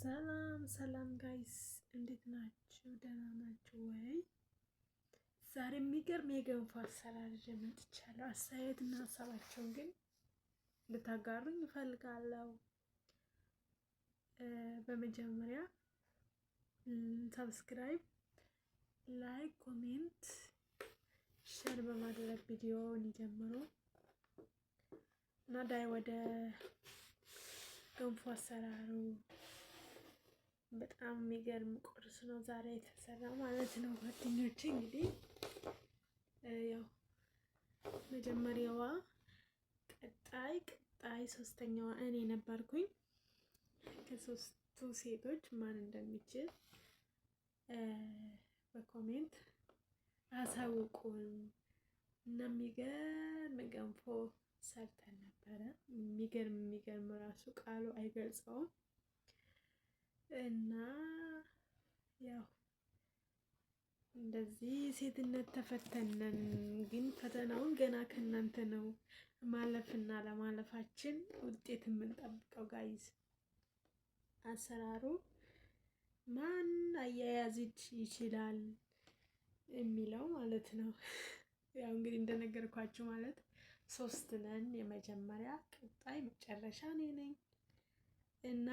ሰላም ሰላም ጋይስ እንዴት ናችሁ? ደህና ናችሁ ወይ? ዛሬ የሚገርም የገንፎ አሰራር ይዤ መጥቻለሁ። አስተያየትና ሀሳባቸውን ግን ልታጋሩኝ እፈልጋለሁ። በመጀመሪያ ሰብስክራይብ፣ ላይክ፣ ኮሜንት፣ ሼር በማድረግ ቪዲዮውን ይጀምሩ እና ዳይ ወደ ገንፎ አሰራሩ። በጣም የሚገርም ቁርስ ነው ዛሬ የተሰራ ማለት ነው ጓደኞቼ። እንግዲህ ያው መጀመሪያዋ ቀጣይ ሶስተኛዋ እኔ ነበርኩኝ። ከሶስቱ ሴቶች ማን እንደሚችል በኮሜንት አሳውቁን እና የሚገርም ገንፎ ሰርተን ነበረ። የሚገርም ራሱ ቃሉ አይገልጸውም። እና ያው እንደዚህ ሴትነት ተፈተነን፣ ግን ፈተናውን ገና ከእናንተ ነው ማለፍና ለማለፋችን ውጤት የምንጠብቀው ጋይዝ። አሰራሩ ማን አያያዝ ይችላል የሚለው ማለት ነው። ያው እንግዲህ እንደነገርኳችሁ ማለት 3 ነን። የመጀመሪያ፣ ቀጣይ፣ መጨረሻ እኔ ነኝ እና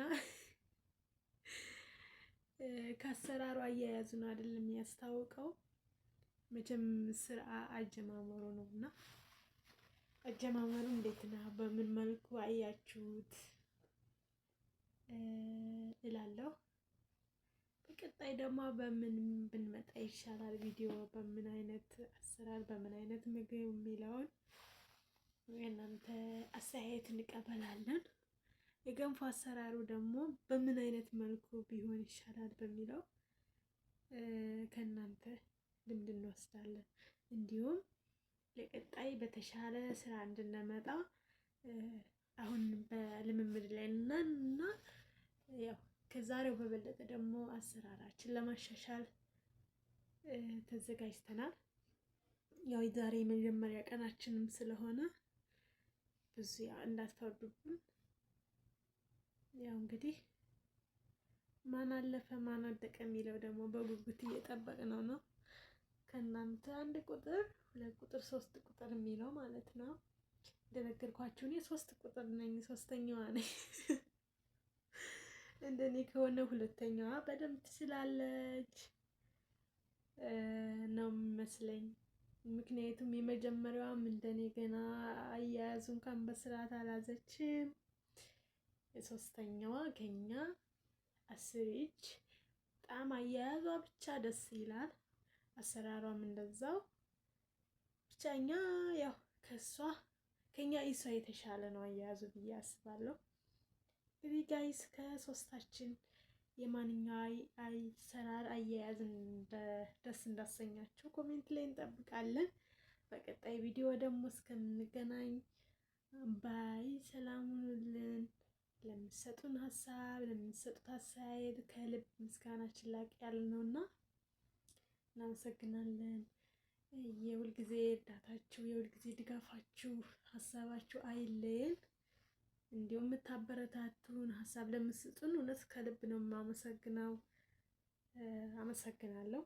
ከአሰራሩ አያያዙ ነው አይደለም የሚያስታውቀው፣ መቼም ስራ አጀማመሩ ነው። እና አጀማመሩ እንዴት ነው? በምን መልኩ አያችሁት እላለሁ። በቀጣይ ደግሞ በምን ብንመጣ ይሻላል ቪዲዮ፣ በምን አይነት አሰራር፣ በምን አይነት ምግብ የሚለውን የእናንተ አስተያየት እንቀበላለን። የገንፎ አሰራሩ ደግሞ በምን አይነት መልኩ ቢሆን ይሻላል በሚለው ከእናንተ ልምድ እንወስዳለን። እንዲሁም ለቀጣይ በተሻለ ስራ እንድንመጣ አሁን በልምምድ ላይ ነን እና ያው ከዛሬው በበለጠ ደግሞ አሰራራችን ለማሻሻል ተዘጋጅተናል። ያው ዛሬ የመጀመሪያ ቀናችንም ስለሆነ ብዙ እንዳትፈርዱብን። ያው እንግዲህ ማን አለፈ ማን ወደቀ የሚለው ደግሞ በጉጉት እየጠበቅነው ነው። ከእናንተ 1 ቁጥር፣ 2 ቁጥር፣ 3 ቁጥር የሚለው ማለት ነው። እንደነገርኳችሁ እኔ 3 ቁጥር ነኝ፣ 3ኛዋ ነኝ። እንደኔ ከሆነ 2ኛዋ በደንብ ትችላለች ነው የሚመስለኝ። ምክንያቱም የመጀመሪያዋም እንደኔ ገና አያያዙ እንኳን በስርዓት አላዘችም። የ3ኛዋ ከኛ 10 እጅ በጣም አያያዟ ብቻ ደስ ይላል። አሰራሯም እንደዛው ብቻኛ ያው ከኛ እሷ የተሻለ ነው አያያዙ ብዬ አስባለሁ። እንግዲህ ጋይስ ከሶስታችን የማንኛው አሰራር አያያዝ ደስ እንዳሰኛችሁ ኮሜንት ላይ እንጠብቃለን። በቀጣይ ቪዲዮ ደግሞ እስከምንገናኝ ባይ፣ ሰላም ሁኑልን። ለምትሰጡን ሀሳብ፣ ለምትሰጡት አስተያየት ከልብ ምስጋናችን ላቅ ያለ ነውና እናመሰግናለን። የሁልጊዜ እርዳታችሁ፣ የሁልጊዜ ድጋፋችሁ፣ ሀሳባችሁ አይለየን። እንዲሁም የምታበረታቱን ሀሳብ ለምትሰጡን እውነት ከልብ ነው የማመሰግነው። አመሰግናለሁ።